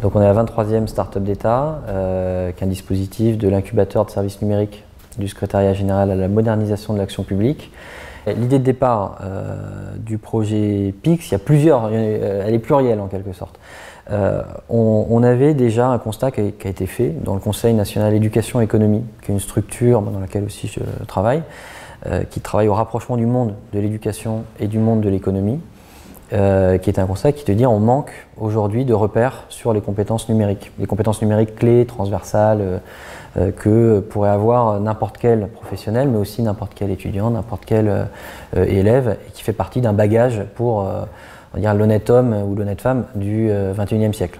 Donc on est la 23e start-up d'État, qui est un dispositif de l'incubateur de services numériques du secrétariat général à la modernisation de l'action publique. L'idée de départ du projet PIX, il y a plusieurs, elle est plurielle en quelque sorte. On avait déjà un constat qui a été fait dans le Conseil national éducation et économie, qui est une structure dans laquelle aussi je travaille, qui travaille au rapprochement du monde de l'éducation et du monde de l'économie, qui est un constat qui te dit on manque aujourd'hui de repères sur les compétences numériques clés, transversales, que pourrait avoir n'importe quel professionnel, mais aussi n'importe quel étudiant, n'importe quel élève, et qui fait partie d'un bagage pour on va dire l'honnête homme ou l'honnête femme du XXIe siècle.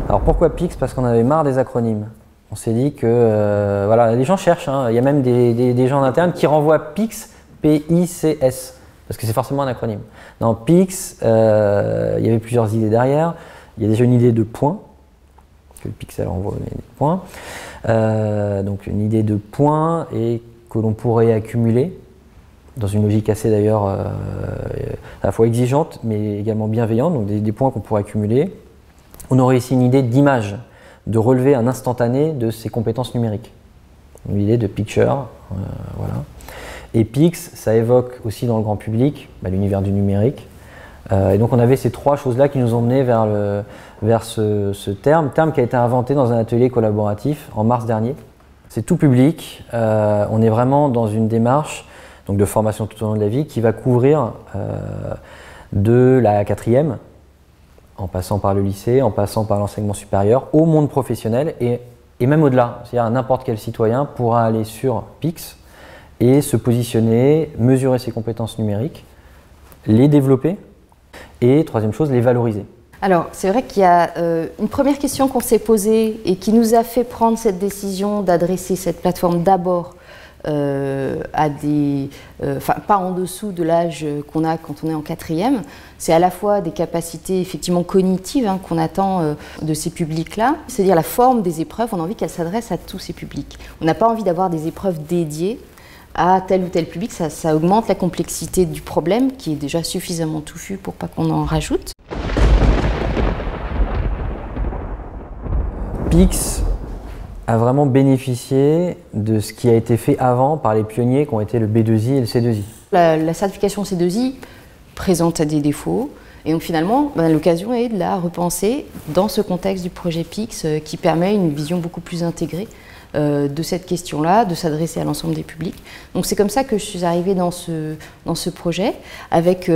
Alors pourquoi PIX? Parce qu'on avait marre des acronymes. On s'est dit que voilà, les gens cherchent, hein. Il y a même des gens en interne qui renvoient PIX, P-I-C-S, parce que c'est forcément un acronyme. Dans PIX, il y avait plusieurs idées derrière. Il y a déjà une idée de points, que le pixel renvoie des points. Donc une idée de points et que l'on pourrait accumuler dans une logique assez d'ailleurs à la fois exigeante mais également bienveillante, donc des points qu'on pourrait accumuler. On aurait ici une idée d'image, de relever un instantané de ses compétences numériques. Une idée de picture, voilà. Et PIX, ça évoque aussi dans le grand public l'univers du numérique. Et donc on avait ces trois choses-là qui nous ont menés vers ce terme qui a été inventé dans un atelier collaboratif en mars dernier. C'est tout public, on est vraiment dans une démarche donc de formation tout au long de la vie qui va couvrir de la 4e, en passant par le lycée, en passant par l'enseignement supérieur, au monde professionnel et même au-delà. C'est-à-dire n'importe quel citoyen pourra aller sur PIX et se positionner, mesurer ses compétences numériques, les développer et, troisième chose, les valoriser. Alors, c'est vrai qu'il y a une première question qu'on s'est posée et qui nous a fait prendre cette décision d'adresser cette plateforme d'abord à des... pas en dessous de l'âge qu'on a quand on est en 4e. C'est à la fois des capacités effectivement cognitives qu'on attend de ces publics-là, c'est-à-dire la forme des épreuves, on a envie qu'elles s'adressent à tous ces publics. On n'a pas envie d'avoir des épreuves dédiées à tel ou tel public, ça augmente la complexité du problème qui est déjà suffisamment touffu pour pas qu'on en rajoute. PIX a vraiment bénéficié de ce qui a été fait avant par les pionniers qui ont été le B2I et le C2I. La certification C2I présente des défauts et donc finalement l'occasion est de la repenser dans ce contexte du projet PIX qui permet une vision beaucoup plus intégrée de cette question-là, de s'adresser à l'ensemble des publics. Donc c'est comme ça que je suis arrivée dans ce projet avec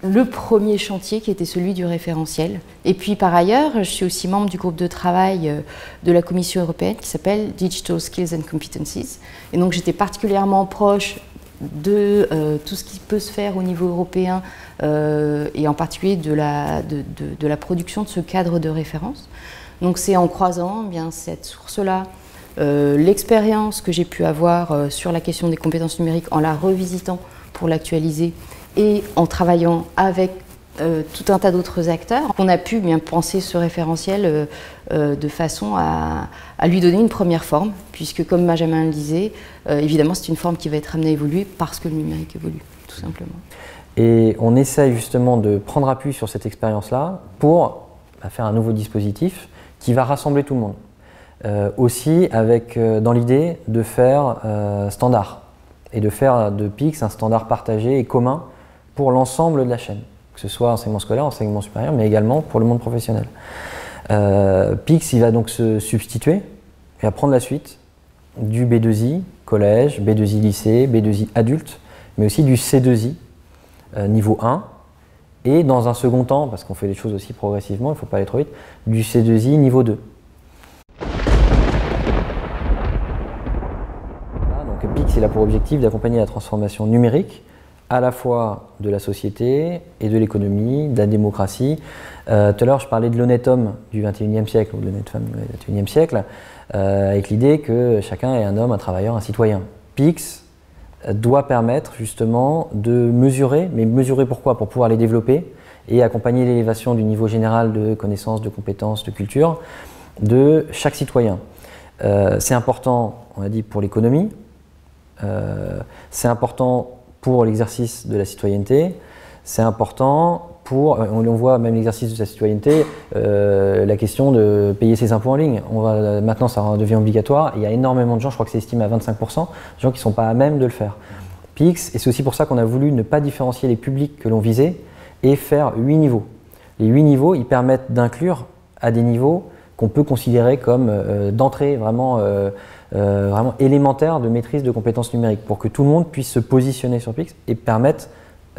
le premier chantier qui était celui du référentiel. Et puis par ailleurs, je suis aussi membre du groupe de travail de la Commission européenne qui s'appelle Digital Skills and Competencies. Et donc j'étais particulièrement proche de tout ce qui peut se faire au niveau européen et en particulier de la production de ce cadre de référence. Donc c'est en croisant cette source-là, l'expérience que j'ai pu avoir sur la question des compétences numériques en la revisitant pour l'actualiser et en travaillant avec tout un tas d'autres acteurs, on a pu bien penser ce référentiel de façon à lui donner une première forme, puisque comme Benjamin le disait, évidemment c'est une forme qui va être amenée à évoluer parce que le numérique évolue, tout simplement. Et on essaye justement de prendre appui sur cette expérience-là pour faire un nouveau dispositif qui va rassembler tout le monde. Aussi avec dans l'idée de faire standard et de faire de PIX un standard partagé et commun pour l'ensemble de la chaîne, que ce soit enseignement scolaire, enseignement supérieur, mais également pour le monde professionnel. PIX, il va donc se substituer et va prendre la suite du B2I collège, B2I lycée, B2I adulte, mais aussi du C2I niveau 1, et dans un second temps, parce qu'on fait les choses aussi progressivement, il ne faut pas aller trop vite, du C2I niveau 2. Donc PIX, il a pour objectif d'accompagner la transformation numérique à la fois de la société et de l'économie, de la démocratie. Tout à l'heure, je parlais de l'honnête homme du XXIe siècle, ou de l'honnête femme du XXIe siècle, avec l'idée que chacun est un homme, un travailleur, un citoyen. PIX doit permettre justement de mesurer, mais mesurer pourquoi? Pour pouvoir les développer et accompagner l'élévation du niveau général de connaissances, de compétences, de culture de chaque citoyen. C'est important, on a dit, pour l'économie, c'est important pour l'exercice de la citoyenneté, C'est important pour, on voit même l'exercice de sa citoyenneté, la question de payer ses impôts en ligne. Maintenant, ça devient obligatoire. Il y a énormément de gens, je crois que c'est estimé à 25%, de gens qui ne sont pas à même de le faire. Pix, et c'est aussi pour ça qu'on a voulu ne pas différencier les publics que l'on visait et faire 8 niveaux. Les 8 niveaux, ils permettent d'inclure à des niveaux qu'on peut considérer comme d'entrée vraiment élémentaire de maîtrise de compétences numériques pour que tout le monde puisse se positionner sur Pix et permettre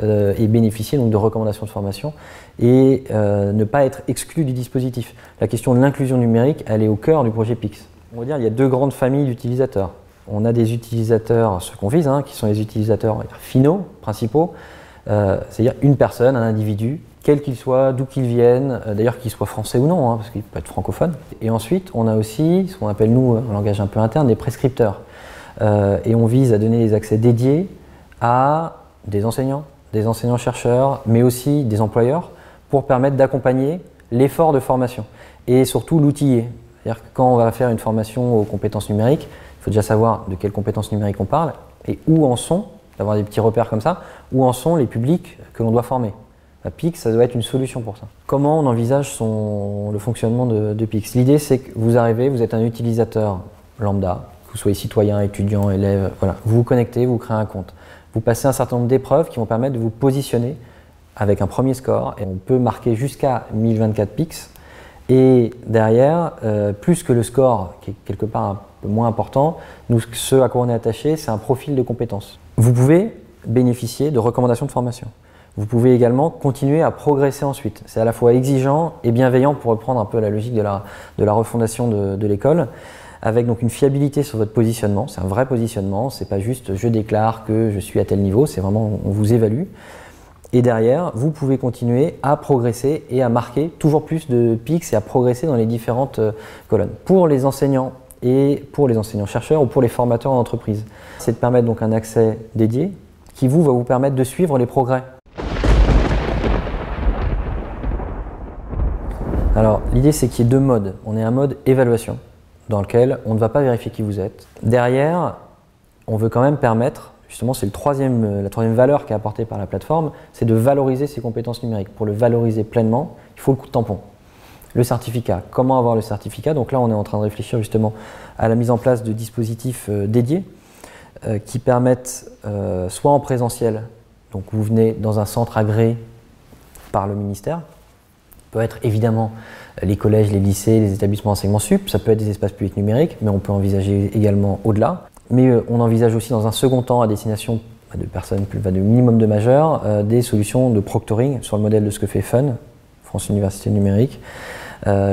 et bénéficier donc de recommandations de formation et ne pas être exclu du dispositif. La question de l'inclusion numérique, elle est au cœur du projet Pix. On va dire il y a 2 grandes familles d'utilisateurs. On a des utilisateurs, ceux qu'on vise, qui sont les utilisateurs finaux, principaux, c'est-à-dire une personne, un individu, quel qu'il soit, d'où qu'il vienne, d'ailleurs qu'il soit français ou non, parce qu'il peut être francophone. Et ensuite, on a aussi ce qu'on appelle, nous, en langage un peu interne, des prescripteurs. Et on vise à donner des accès dédiés à des enseignants-chercheurs, mais aussi des employeurs, pour permettre d'accompagner l'effort de formation et surtout l'outiller. C'est-à-dire que quand on va faire une formation aux compétences numériques, il faut déjà savoir de quelles compétences numériques on parle et où en sont, d'avoir des petits repères comme ça, où en sont les publics que l'on doit former. Pix, ça doit être une solution pour ça. Comment on envisage le fonctionnement de Pix? L'idée, c'est que vous arrivez, vous êtes un utilisateur lambda, que vous soyez citoyen, étudiant, élève, voilà. Vous vous connectez, vous créez un compte. Vous passez un certain nombre d'épreuves qui vont permettre de vous positionner avec un premier score. Et on peut marquer jusqu'à 1024 Pix. Et derrière, plus que le score, qui est quelque part un peu moins important, nous, ce à quoi on est attaché, c'est un profil de compétences. Vous pouvez bénéficier de recommandations de formation. Vous pouvez également continuer à progresser ensuite. C'est à la fois exigeant et bienveillant pour reprendre un peu la logique de la refondation de l'école, avec donc une fiabilité sur votre positionnement. C'est un vrai positionnement, c'est pas juste je déclare que je suis à tel niveau, c'est vraiment on vous évalue. Et derrière, vous pouvez continuer à progresser et à marquer toujours plus de Pix et à progresser dans les différentes colonnes. Pour les enseignants et pour les enseignants-chercheurs ou pour les formateurs en entreprise, c'est de permettre donc un accès dédié qui va vous permettre de suivre les progrès. Alors, l'idée, c'est qu'il y ait 2 modes. On est un mode évaluation, dans lequel on ne va pas vérifier qui vous êtes. Derrière, on veut quand même permettre, justement, c'est la troisième valeur qui est apportée par la plateforme, c'est de valoriser ses compétences numériques. Pour le valoriser pleinement, il faut le coup de tampon. Le certificat. Comment avoir le certificat? Donc là, on est en train de réfléchir justement à la mise en place de dispositifs dédiés qui permettent, soit en présentiel, donc vous venez dans un centre agréé par le ministère, peut être évidemment les collèges, les lycées, les établissements d'enseignement sup, ça peut être des espaces publics numériques, mais on peut envisager également au-delà. Mais on envisage aussi dans un second temps à destination de personnes, de minimum de majeurs, des solutions de proctoring sur le modèle de ce que fait FUN, France Université Numérique,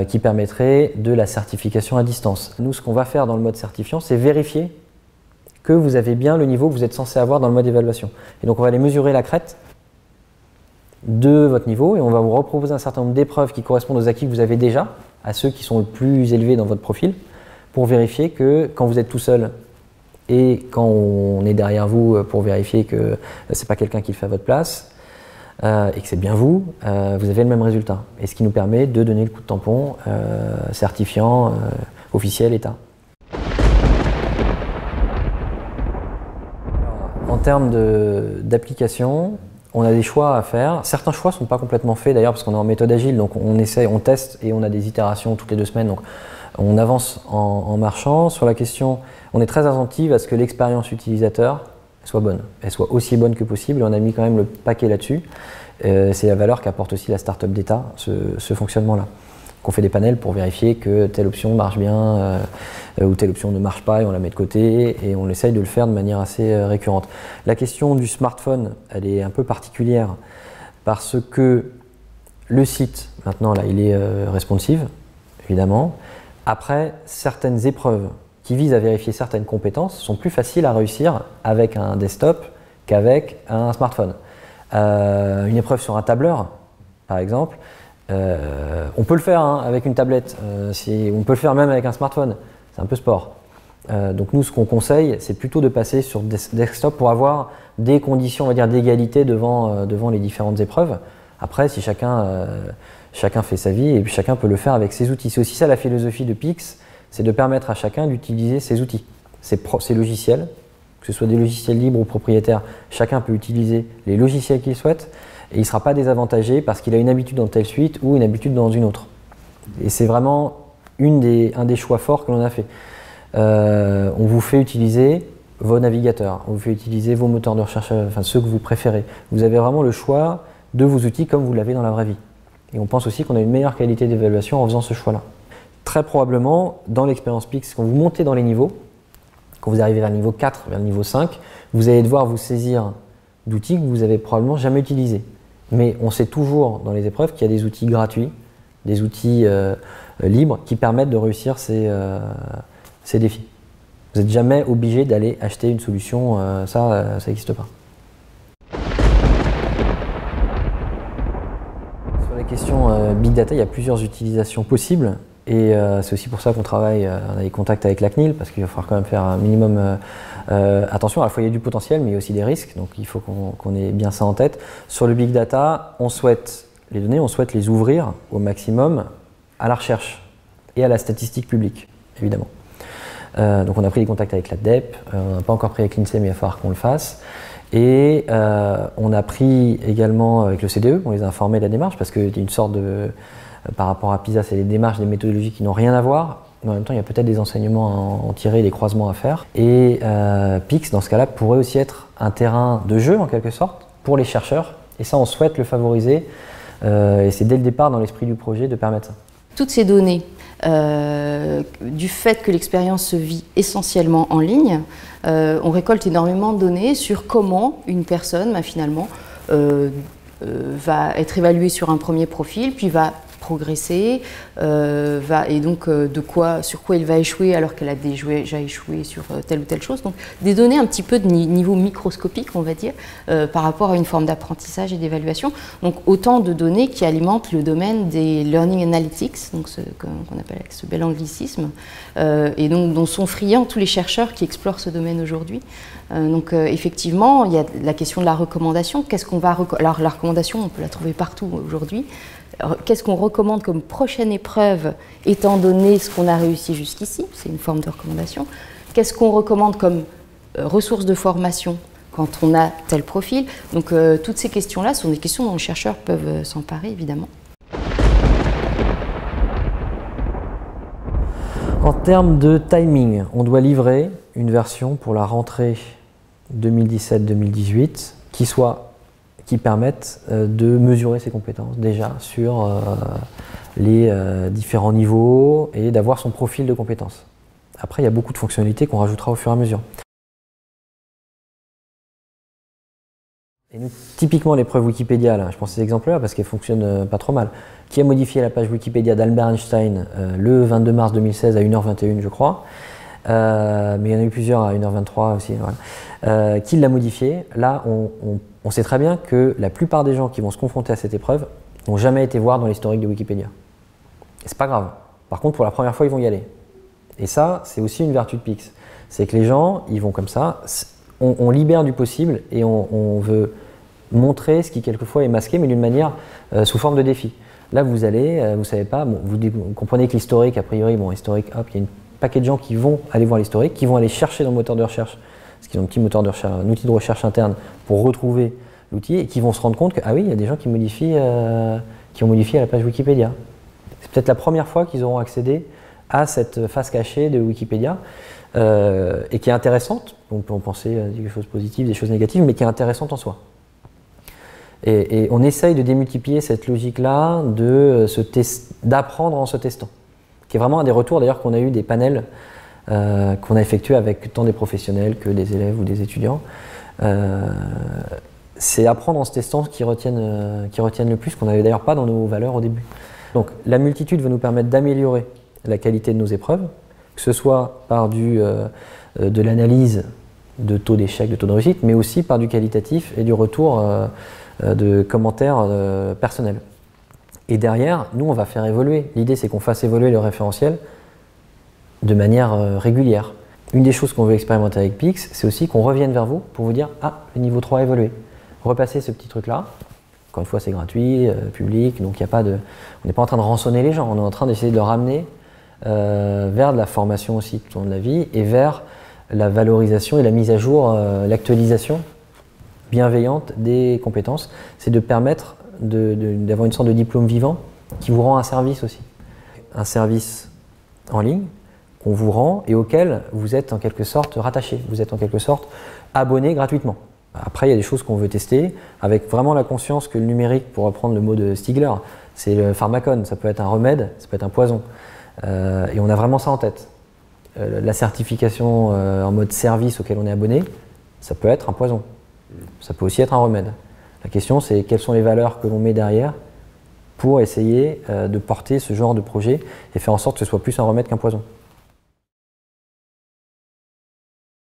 qui permettrait de la certification à distance. Nous, ce qu'on va faire dans le mode certifiant, c'est vérifier que vous avez bien le niveau que vous êtes censé avoir dans le mode évaluation. Et donc on va aller mesurer la crête de votre niveau et on va vous reproposer un certain nombre d'épreuves qui correspondent aux acquis que vous avez déjà, à ceux qui sont le plus élevés dans votre profil, pour vérifier que quand vous êtes tout seul et quand on est derrière vous pour vérifier que c'est pas quelqu'un qui le fait à votre place et que c'est bien vous, vous avez le même résultat. Et ce qui nous permet de donner le coup de tampon certifiant officiel État. En termes d'application, on a des choix à faire. Certains choix ne sont pas complètement faits d'ailleurs parce qu'on est en méthode agile, donc on essaie, on teste et on a des itérations toutes les 2 semaines, donc on avance en marchant. Sur la question, on est très attentif à ce que l'expérience utilisateur soit bonne, elle soit aussi bonne que possible et on a mis quand même le paquet là-dessus. C'est la valeur qu'apporte aussi la start-up d'État, ce fonctionnement-là. Qu'on fait des panels pour vérifier que telle option marche bien ou telle option ne marche pas et on la met de côté et on essaye de le faire de manière assez récurrente. La question du smartphone, elle est un peu particulière parce que le site, maintenant là, il est responsive, évidemment. Après, certaines épreuves qui visent à vérifier certaines compétences sont plus faciles à réussir avec un desktop qu'avec un smartphone. Une épreuve sur un tableur, par exemple, on peut le faire avec une tablette, on peut le faire même avec un smartphone, c'est un peu sport. Donc nous, ce qu'on conseille, c'est plutôt de passer sur desktop pour avoir des conditions, on va dire, d'égalité devant les différentes épreuves. Après, si chacun fait sa vie et puis chacun peut le faire avec ses outils. C'est aussi ça la philosophie de Pix, c'est de permettre à chacun d'utiliser ses outils, ses logiciels, que ce soit des logiciels libres ou propriétaires, chacun peut utiliser les logiciels qu'il souhaite. Et il ne sera pas désavantagé parce qu'il a une habitude dans telle suite ou une habitude dans une autre. Et c'est vraiment un des choix forts que l'on a fait. On vous fait utiliser vos navigateurs, on vous fait utiliser vos moteurs de recherche, enfin ceux que vous préférez. Vous avez vraiment le choix de vos outils comme vous l'avez dans la vraie vie. Et on pense aussi qu'on a une meilleure qualité d'évaluation en faisant ce choix-là. Très probablement, dans l'expérience Pix, quand vous montez dans les niveaux, quand vous arrivez vers le niveau 4, vers le niveau 5, vous allez devoir vous saisir d'outils que vous n'avez probablement jamais utilisés. Mais on sait toujours dans les épreuves qu'il y a des outils gratuits, des outils libres qui permettent de réussir ces défis. Vous n'êtes jamais obligé d'aller acheter une solution, ça n'existe pas. Sur la question Big Data, il y a plusieurs utilisations possibles. Et c'est aussi pour ça qu'on travaille, on a des contacts avec la CNIL, parce qu'il va falloir quand même faire un minimum attention. À la fois il y a du potentiel, mais il y a aussi des risques, donc il faut qu'on ait bien ça en tête. Sur le Big Data, on souhaite les données, on souhaite les ouvrir au maximum à la recherche et à la statistique publique, évidemment. Donc on a pris des contacts avec la DEP, on n'a pas encore pris avec l'INSEE, mais il va falloir qu'on le fasse. Et on a pris également avec le CDE, on les a informés de la démarche, parce qu'il y a une sorte de... Par rapport à PISA, c'est des démarches, des méthodologies qui n'ont rien à voir, mais en même temps, il y a peut-être des enseignements à en tirer, des croisements à faire. Et Pix, dans ce cas-là, pourrait aussi être un terrain de jeu, en quelque sorte, pour les chercheurs. Et ça, on souhaite le favoriser. Et c'est dès le départ, dans l'esprit du projet, de permettre ça. Toutes ces données, du fait que l'expérience se vit essentiellement en ligne, on récolte énormément de données sur comment une personne, finalement, va être évaluée sur un premier profil, puis va progresser, et donc sur quoi il va échouer alors qu'elle a déjà échoué sur telle ou telle chose. Donc des données un petit peu de niveau microscopique, on va dire, par rapport à une forme d'apprentissage et d'évaluation. Donc autant de données qui alimentent le domaine des learning analytics, donc qu'on appelle avec ce bel anglicisme, et donc dont sont friands tous les chercheurs qui explorent ce domaine aujourd'hui. Donc effectivement, il y a la question de la recommandation. Alors la recommandation, on peut la trouver partout aujourd'hui. Qu'est-ce qu'on recommande comme prochaine épreuve, étant donné ce qu'on a réussi jusqu'ici? C'est une forme de recommandation. Qu'est-ce qu'on recommande comme ressources de formation quand on a tel profil? Donc toutes ces questions-là sont des questions dont les chercheurs peuvent s'emparer, évidemment. En termes de timing, on doit livrer une version pour la rentrée 2017-2018 qui permettent de mesurer ses compétences déjà sur les différents niveaux et d'avoir son profil de compétences. Après, il y a beaucoup de fonctionnalités qu'on rajoutera au fur et à mesure. Et nous, typiquement l'épreuve Wikipédia, là, je prends ces exemples-là parce qu'elles fonctionnent pas trop mal. Qui a modifié la page Wikipédia d'Albert Einstein le 22 mars 2016 à 1h21, je crois. Mais il y en a eu plusieurs à 1h23 aussi. Voilà. Qui l'a modifié? Là, on sait très bien que la plupart des gens qui vont se confronter à cette épreuve n'ont jamais été voir dans l'historique de Wikipédia. Et c'est pas grave. Par contre, pour la première fois, ils vont y aller. Et ça, c'est aussi une vertu de Pix. C'est que les gens, ils vont comme ça. On libère du possible et on veut montrer ce qui quelquefois est masqué, mais d'une manière sous forme de défi. Là, vous allez, vous savez pas, bon, vous comprenez que l'historique, a priori, bon, historique, hop, il y a un paquet de gens qui vont aller voir l'historique, qui vont aller chercher dans le moteur de recherche, parce qu'ils ont un petit moteur de recherche, un outil de recherche interne pour retrouver l'outil, et qui vont se rendre compte que, ah oui, il y a des gens qui modifient, qui ont modifié la page Wikipédia. C'est peut-être la première fois qu'ils auront accédé à cette face cachée de Wikipédia, et qui est intéressante. On peut en penser à des choses positives, des choses négatives, mais qui est intéressante en soi. Et on essaye de démultiplier cette logique-là d'apprendre en se testant, qui est vraiment un des retours d'ailleurs qu'on a eu des panels qu'on a effectués avec tant des professionnels que des élèves ou des étudiants. C'est apprendre en se testant qui retiennent le plus, qu'on n'avait d'ailleurs pas dans nos valeurs au début. Donc la multitude va nous permettre d'améliorer la qualité de nos épreuves, que ce soit par de l'analyse de taux d'échec, de taux de réussite, mais aussi par du qualitatif et du retour de commentaires personnels. Et derrière, nous, on va faire évoluer. L'idée, c'est qu'on fasse évoluer le référentiel de manière régulière. Une des choses qu'on veut expérimenter avec Pix, c'est aussi qu'on revienne vers vous pour vous dire « Ah, le niveau 3 a évolué ». Repassez ce petit truc-là. Encore une fois, c'est gratuit, public, donc il y a pas de... on n'est pas en train de rançonner les gens, on est en train d'essayer de le ramener vers de la formation aussi tout au long de la vie et vers la valorisation et la mise à jour, l'actualisation bienveillante des compétences. C'est de permettre d'avoir une sorte de diplôme vivant qui vous rend un service aussi. Un service en ligne qu'on vous rend et auquel vous êtes en quelque sorte rattaché, vous êtes en quelque sorte abonné gratuitement. Après, il y a des choses qu'on veut tester avec vraiment la conscience que le numérique, pour reprendre le mot de Stigler, c'est le pharmacone, ça peut être un remède, ça peut être un poison. Et on a vraiment ça en tête. La certification en mode service auquel on est abonné, ça peut être un poison. Ça peut aussi être un remède. La question, c'est quelles sont les valeurs que l'on met derrière pour essayer de porter ce genre de projet et faire en sorte que ce soit plus un remède qu'un poison.